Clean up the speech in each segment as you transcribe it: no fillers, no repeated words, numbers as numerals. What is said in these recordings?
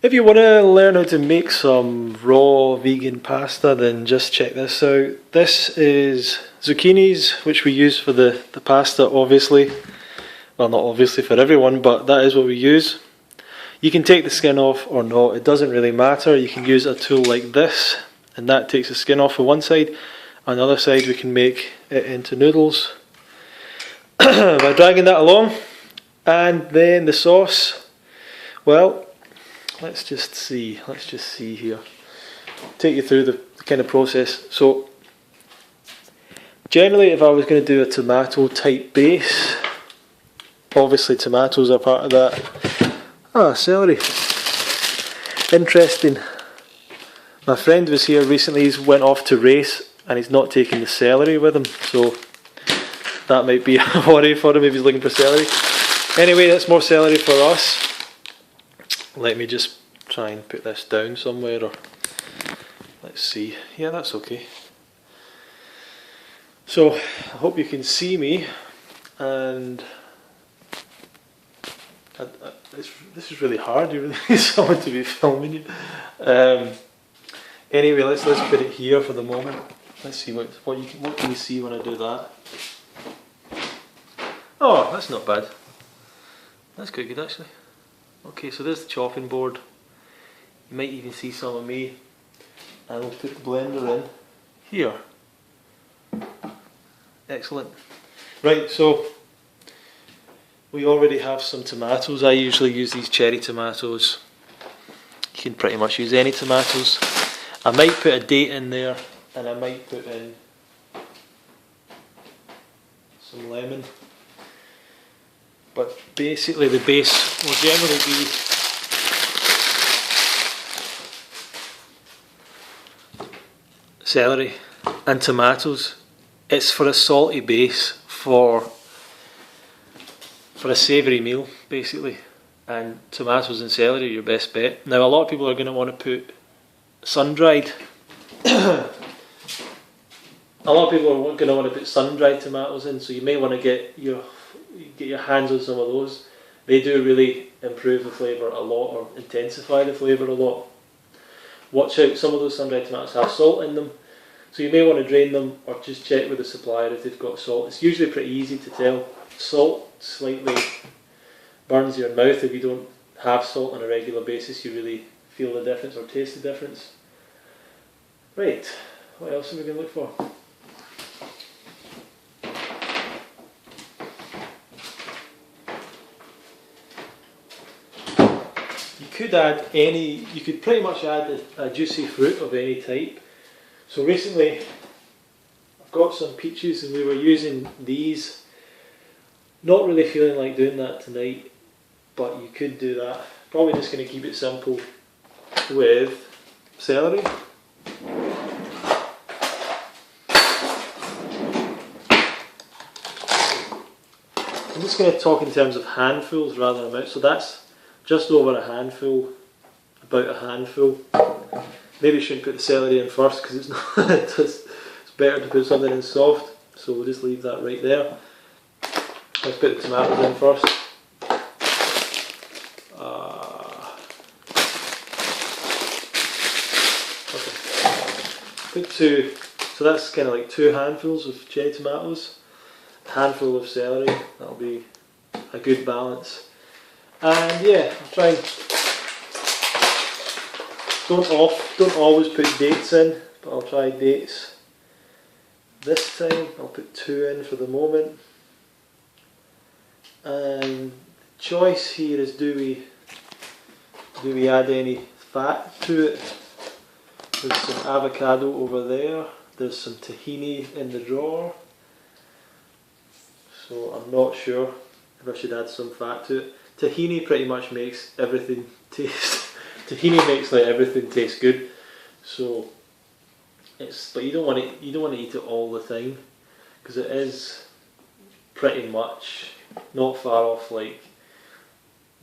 If you want to learn how to make some raw vegan pasta, then just check this out. This is zucchinis, which we use for the pasta, obviously. Well, not obviously for everyone, but that is what we use. You can take the skin off or not, it doesn't really matter. You can use a tool like this, and that takes the skin off on one side. On the other side, we can make it into noodles by dragging that along. And then the sauce, well, let's just see here. Take you through the kind of process. So, generally, if I was going to do a tomato type base, obviously tomatoes are part of that. Ah, celery. Interesting. My friend was here recently, he's went off to race and he's not taking the celery with him, so that might be a worry for him if he's looking for celery. Anyway, that's more celery for us. Let me just try and put this down somewhere, or let's see. Yeah, that's okay. So, I hope you can see me, and this is really hard. You really need someone to be filming you. Anyway, let's put it here for the moment. Let's see what can you see when I do that. Oh, that's not bad. That's quite good actually. Okay, so there's the chopping board. You might even see some of me, and we'll put the blender in here. Excellent. Right, so we already have some tomatoes. I usually use these cherry tomatoes. You can pretty much use any tomatoes. I might put a date in there, and I might put in some lemon. But basically the base will generally be celery and tomatoes. It's for a salty base for a savoury meal, basically. And tomatoes and celery are your best bet. Now a lot of people are going to want to put sun-dried. A lot of people are going to want to put sun-dried tomatoes in, so you may want to get your hands on some of those. They do really improve the flavour a lot, or intensify the flavour a lot. Watch out, some of those sun-dried tomatoes have salt in them, so you may want to drain them or just check with the supplier if they've got salt. It's usually pretty easy to tell. Salt slightly burns your mouth. If you don't have salt on a regular basis, you really feel the difference or taste the difference. Right, what else are we going to look for? You could pretty much add a juicy fruit of any type. So recently I've got some peaches and we were using these. Not really feeling like doing that tonight, but you could do that. Probably just going to keep it simple with celery. I'm just going to talk in terms of handfuls rather than amounts. So that's just over a handful, about a handful. Maybe you shouldn't put the celery in first because it's not. It's better to put something in soft. So we'll just leave that right there. Let's put the tomatoes in first. Okay. Put two. So that's kind of like 2 handfuls of cherry tomatoes. A handful of celery. That'll be a good balance. And yeah, I'll try. Don't always put dates in, but I'll try dates. This time I'll put 2 in for the moment. And the choice here is, do we add any fat to it? There's some avocado over there. There's some tahini in the drawer. So I'm not sure if I should add some fat to it. Tahini pretty much makes everything taste. Tahini makes like everything taste good. So but you don't want to eat it all the time, because it is pretty much not far off like,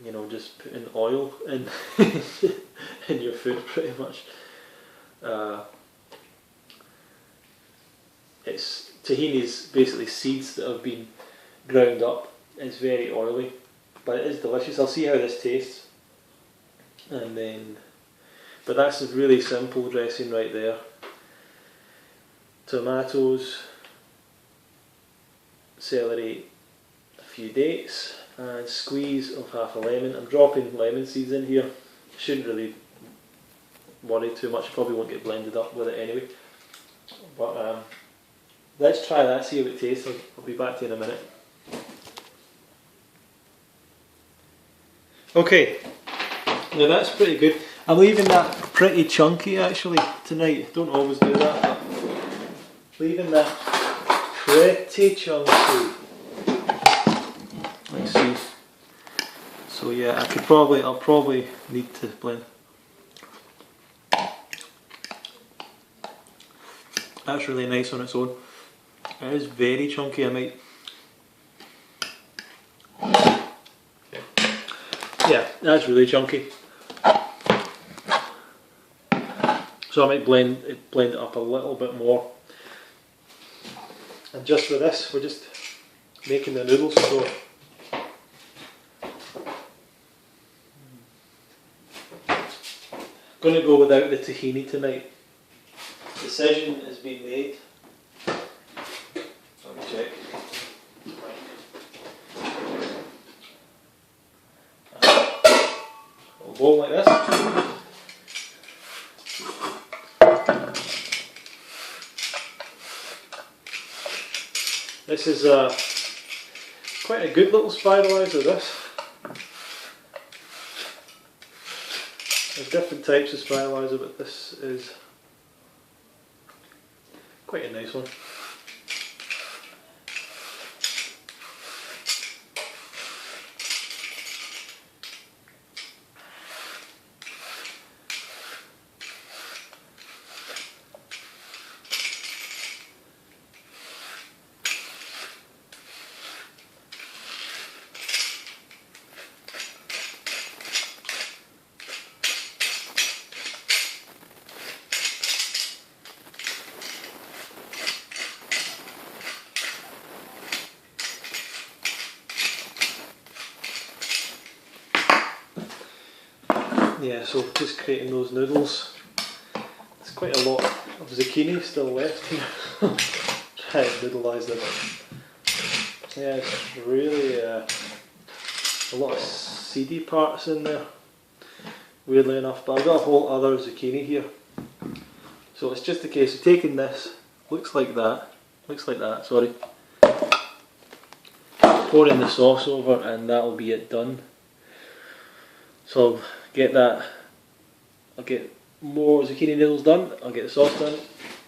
you know, just putting oil in in your food pretty much. It's tahini's basically seeds that have been ground up. It's very oily, but it is delicious. I'll see how this tastes. And then, but that's a really simple dressing right there. Tomatoes, celery, a few dates, and squeeze of half a lemon. I'm dropping lemon seeds in here. Shouldn't really worry too much, probably won't get blended up with it anyway. But let's try that, see how it tastes. I'll be back to you in a minute. Okay, now that's pretty good. I'm leaving that pretty chunky actually tonight. Don't always do that, but leaving that pretty chunky. Let's see. So yeah, I'll probably need to blend. That's really nice on its own. It is very chunky. I might. Yeah, that's really chunky. So I might blend it up a little bit more. And just for this, we're just making the noodles. So going to go without the tahini tonight. Decision has been made. Let me check. A bowl like this. This is quite a good little spiralizer, this. There's different types of spiralizer, but this is quite a nice one. Yeah, so just creating those noodles. There's quite a lot of zucchini still left here. Try to noodleise them. Yeah, it's really a lot of seedy parts in there, weirdly enough, but I've got a whole other zucchini here. So it's just a case of taking this, looks like that, sorry, pouring the sauce over, and that'll be it done. So I'll get more zucchini noodles done, I'll get the sauce done,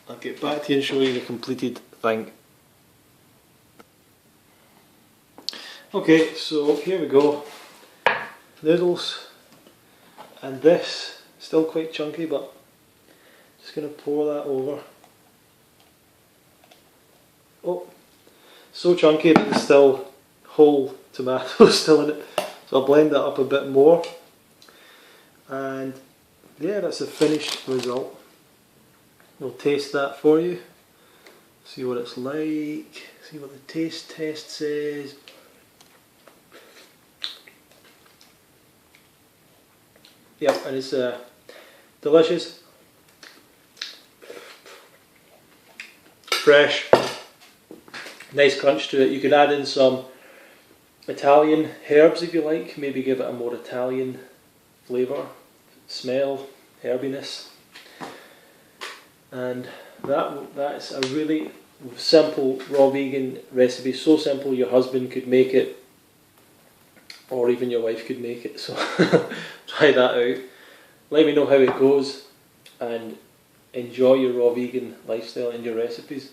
I'll get back to you and show you the completed thing. Okay, so here we go. Noodles, and this, still quite chunky, but just going to pour that over. Oh, so chunky that there's still whole tomatoes still in it. So I'll blend that up a bit more. And yeah, that's a finished result. We'll taste that for you. See what it's like. See what the taste test says. Yep, and it's delicious. Fresh. Nice crunch to it. You could add in some Italian herbs if you like. Maybe give it a more Italian flavour, smell, herbiness. And that's a really simple raw vegan recipe. So simple your husband could make it, or even your wife could make it. So try that out. Let me know how it goes, and enjoy your raw vegan lifestyle and your recipes.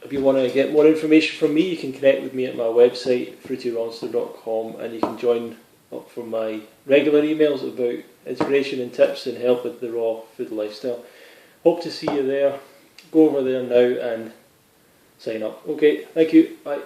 If you want to get more information from me, you can connect with me at my website, fruityronsler.com, and you can join up for my regular emails about inspiration and tips and help with the raw food lifestyle. Hope to see you there. Go over there now and sign up. Okay, thank you. Bye.